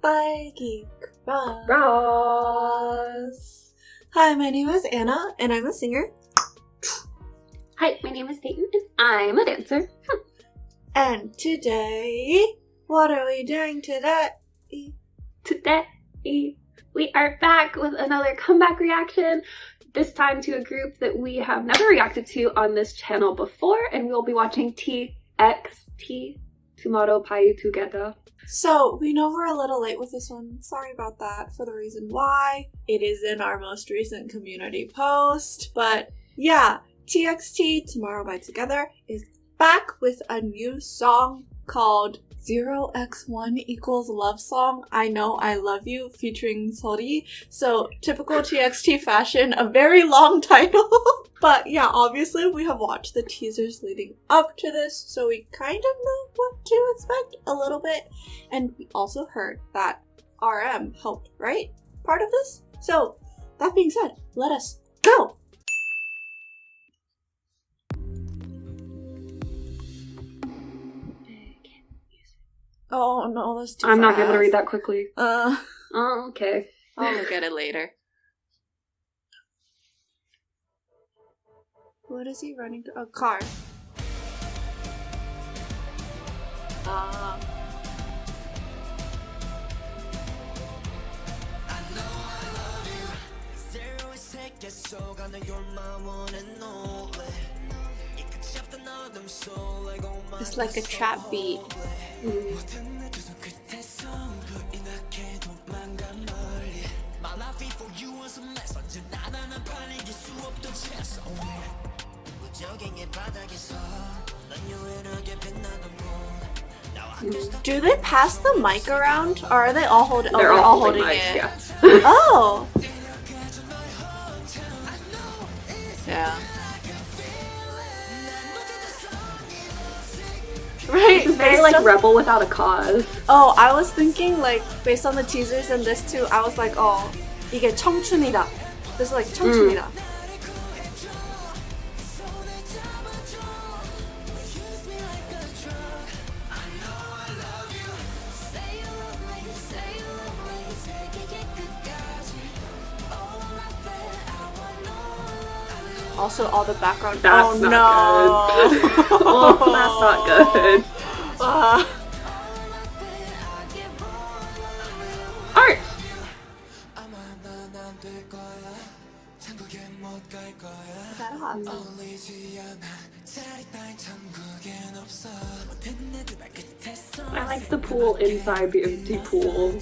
by Geek Ross. Hi, my name is Anna, and I'm a singer. Hi, my name is Peyton, and I'm a dancer. And today, what are we doing today? Today, we are back with another comeback reaction, this time to a group that we have never reacted to on this channel before, and we'll be watching TXT, Tomorrow Payu Together. So, we know we're a little late with this one. Sorry about that for the reason why. It is in our most recent community post. But yeah, TXT, Tomorrow by Together, is back with a new song called 0x1 equals love song. I Know I Love You featuring Sori. So typical TXT fashion, a very long title. But yeah, obviously we have watched the teasers leading up to this, so we kind of know what to expect a little bit. And we also heard that RM helped write part of this. So that being said, let us go! Oh no, that's too I'm not fast. able to read that quickly. Oh, Okay. I'll look at it later. What is he running to? A car. It's like a trap beat. Do they pass the mic around, or are they all holding? They're all holding mics, it. yeah. Oh. Yeah. Right. This is very like Rebel Without a Cause. Oh, I was thinking like based on the teasers and this too. I was like, oh, 이게 청춘이다. This is like 청춘이다. Also, all the background. That's no. not good. Oh, that's not good. Art! Is that a hot song? I like the pool inside the empty pool.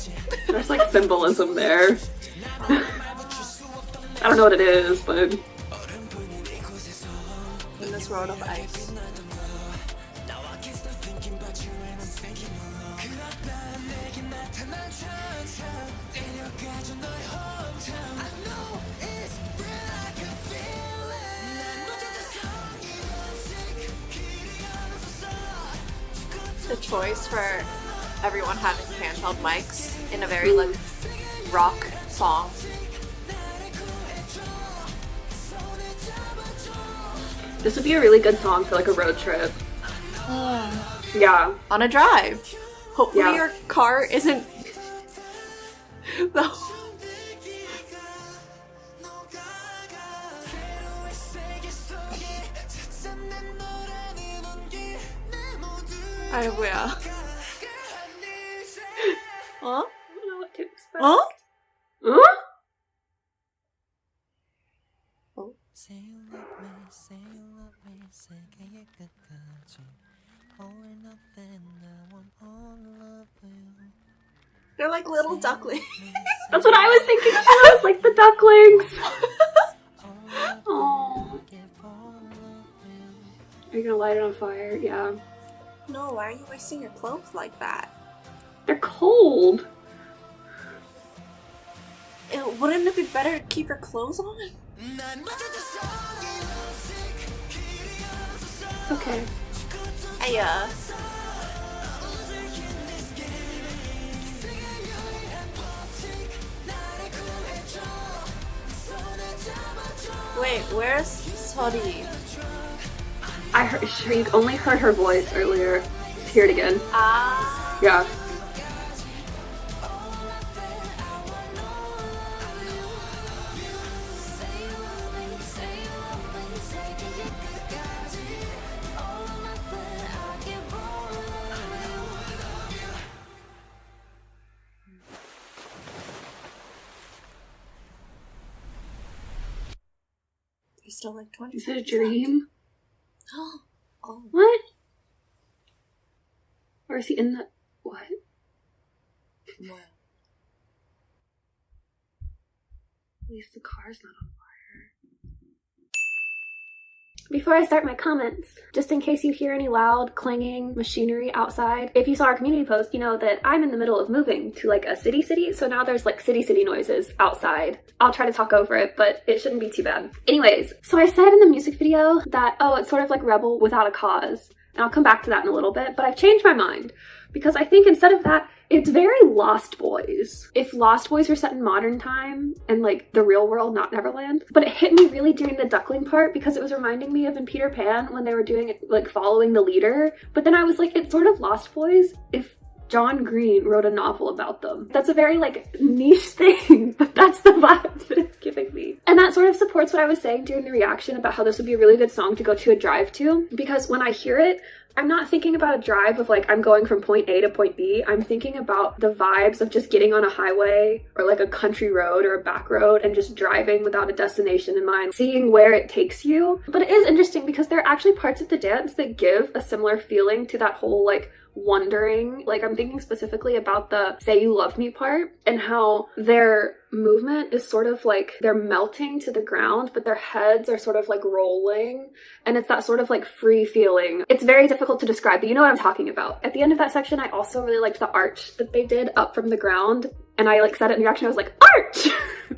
There's like symbolism there. I don't know what it is, but... In this road of ice. The choice for everyone having handheld mics in a very like rock song. This would be a really good song for like a road trip. Yeah. On a drive. Hopefully Yeah. your car isn't the 아이고야. 어? I don't know what to expect. 어? Huh? Oh. They're like little ducklings. That's what I was thinking too. I was like the ducklings. Oh. Are you gonna light it on fire? Yeah. No, why are you wasting your clothes like that? They're cold. Wouldn't it be better to keep your clothes on? It's okay. Hey, Wait, where's Sori? I heard, she only heard her voice earlier. Hear it again. Ah. Yeah. There's still like 20 Is it a seconds dream? left. Oh. What? Or is he in the... What? Wow. At least the car's not on fire. Before I start my comments, just in case you hear any loud, clanging machinery outside, if you saw our community post, you know that I'm in the middle of moving to like a city, so now there's like city noises outside. I'll try to talk over it, but it shouldn't be too bad. Anyways, so I said in the music video that, oh, it's sort of like Rebel without a cause. And I'll come back to that in a little bit, but I've changed my mind. Because I think instead of that, it's very Lost Boys. If Lost Boys were set in modern time and like the real world, not Neverland. But it hit me really during the duckling part because it was reminding me of in Peter Pan when they were doing it, like following the leader. But then I was like, it's sort of Lost Boys if John Green wrote a novel about them. That's a very like niche thing, but that's the vibe that it's giving me. And that sort of supports what I was saying during the reaction about how this would be a really good song to go to a drive to, because when I hear it, I'm not thinking about a drive of like I'm going from point A to point B. I'm thinking about the vibes of just getting on a highway or like a country road or a back road and just driving without a destination in mind, seeing where it takes you. But it is interesting because there are actually parts of the dance that give a similar feeling to that whole like wondering. Like I'm thinking specifically about the Say You Love Me part and how their movement is sort of like they're melting to the ground, but their heads are sort of like rolling, and it's that sort of like free feeling. It's very difficult to describe, but you know what I'm talking about. At the end of that section, I also really liked the arch that they did up from the ground, and I like said it in reaction, I was like, arch!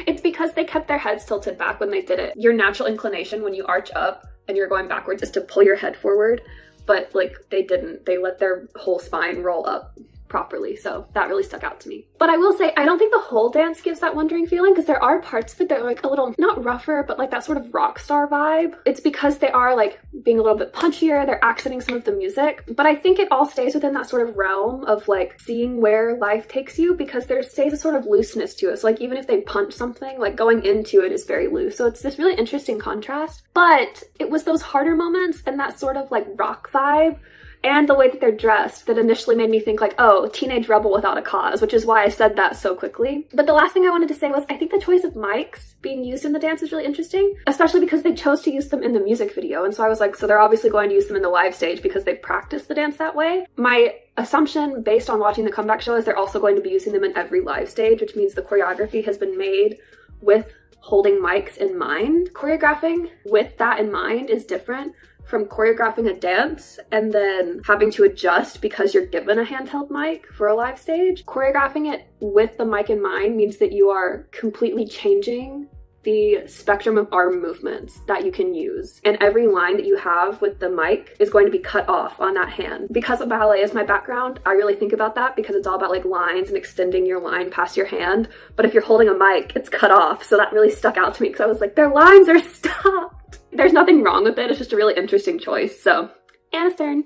It's because they kept their heads tilted back when they did it. Your natural inclination when you arch up and you're going backwards is to pull your head forward, but like they didn't. They let their whole spine roll up properly, so that really stuck out to me. But I will say, I don't think the whole dance gives that wondering feeling, because there are parts of it that are like a little, not rougher, but like that sort of rock star vibe. It's because they are like being a little bit punchier, they're accenting some of the music, but I think it all stays within that sort of realm of like seeing where life takes you, because there stays a sort of looseness to it. So like even if they punch something, like going into it is very loose. So it's this really interesting contrast. But it was those harder moments and that sort of like rock vibe and the way that they're dressed that initially made me think like, oh, teenage rebel without a cause, which is why I said that so quickly. But the last thing I wanted to say was I think the choice of mics being used in the dance is really interesting, especially because they chose to use them in the music video. And so I was like, so they're obviously going to use them in the live stage because they've practiced the dance that way. My assumption based on watching the comeback show is they're also going to be using them in every live stage, which means the choreography has been made with holding mics in mind. Choreographing with that in mind is different from choreographing a dance and then having to adjust because you're given a handheld mic for a live stage. Choreographing it with the mic in mind means that you are completely changing the spectrum of arm movements that you can use. And every line that you have with the mic is going to be cut off on that hand. Because of ballet is my background, I really think about that because it's all about like lines and extending your line past your hand. But if you're holding a mic, it's cut off. So that really stuck out to me because I was like, their lines are stopped. There's nothing wrong with it. It's just a really interesting choice. So, Anna's turn.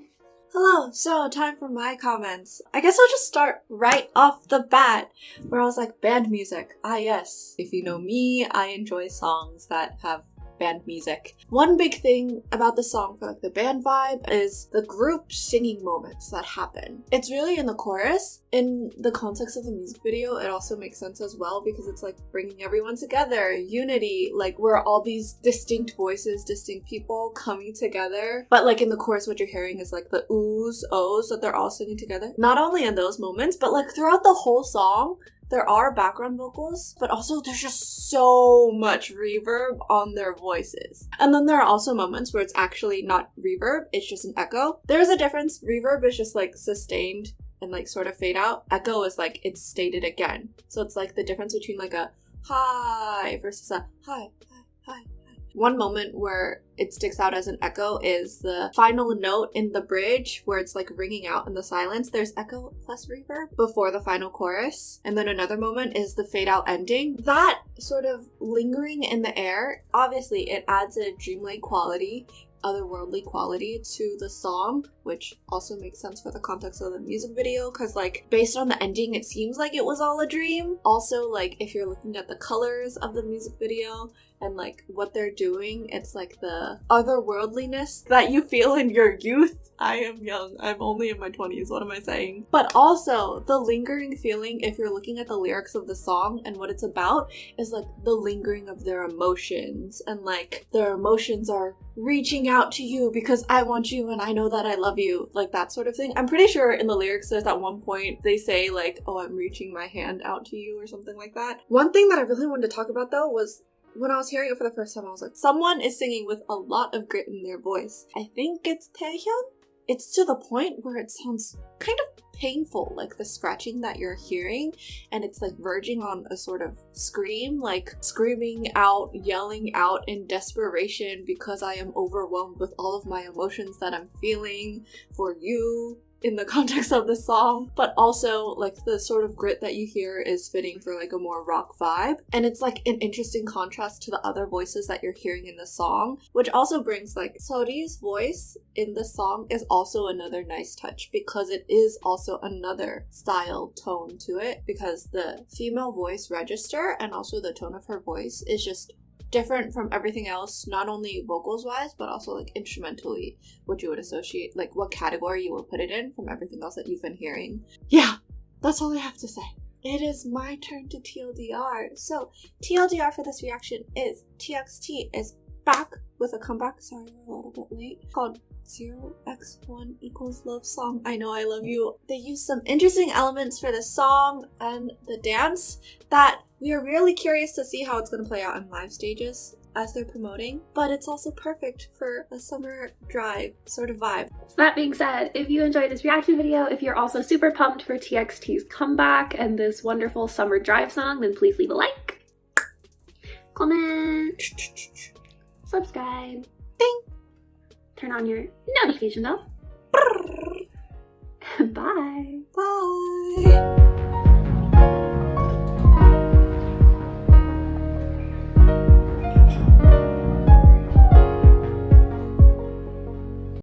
Hello, so time for my comments. I guess I'll just start right off the bat, where I was like, band music. Ah yes, if you know me, I enjoy songs that have band music. One big thing about the song for like the band vibe is the group singing moments that happen. It's really in the chorus. In the context of the music video, it also makes sense as well because it's like bringing everyone together, unity, like we're all these distinct voices, distinct people coming together. But like in the chorus, what you're hearing is like the oohs, ohs that they're all singing together. Not only in those moments, but like throughout the whole song, there are background vocals, but also there's just so much reverb on their voices. And then there are also moments where it's actually not reverb, it's just an echo. There's a difference. Reverb is just like sustained and like sort of fade out. Echo is like it's stated again. So it's like the difference between like a hi versus a hi, hi, hi. One moment where it sticks out as an echo is the final note in the bridge where it's like ringing out in the silence. There's echo plus reverb before the final chorus. And then another moment is the fade out ending. That sort of lingering in the air, obviously it adds a dreamlike quality, otherworldly quality to the song, which also makes sense for the context of the music video because like based on the ending it seems like it was all a dream. Also like if you're looking at the colors of the music video and like what they're doing, it's like the otherworldliness that you feel in your youth I am young. I'm only in my 20s. What am I saying? But also, the lingering feeling, if you're looking at the lyrics of the song and what it's about, is like the lingering of their emotions. And like, their emotions are reaching out to you because I want you and I know that I love you. Like that sort of thing. I'm pretty sure in the lyrics there's at one point they say like, oh, I'm reaching my hand out to you or something like that. One thing that I really wanted to talk about though was when I was hearing it for the first time, I was like, someone is singing with a lot of grit in their voice. I think it's Taehyun. It's to the point where it sounds kind of painful, like the scratching that you're hearing, and it's like verging on a sort of scream, like screaming out, yelling out in desperation because I am overwhelmed with all of my emotions that I'm feeling for you in the context of the song, but also like the sort of grit that you hear is fitting for like a more rock vibe, and it's like an interesting contrast to the other voices that you're hearing in the song, which also brings like Sori's voice in the song is also another nice touch because it is also another style tone to it, because the female voice register and also the tone of her voice is just different from everything else, not only vocals wise but also like instrumentally, what you would associate, like what category you would put it in from everything else that you've been hearing. Yeah, that's all I have to say. It is my turn to TLDR. So TLDR for this reaction is TXT is back with a comeback. Sorry, we're a little bit late. Called 0x1 equals love song. I know I love you. They use some interesting elements for the song and the dance that we are really curious to see how it's going to play out in live stages as they're promoting, but it's also perfect for a summer drive sort of vibe. So that being said, if you enjoyed this reaction video, if you're also super pumped for TXT's comeback and this wonderful summer drive song, then please leave a like, comment, subscribe, ding, turn on your notification bell. Bye. Bye.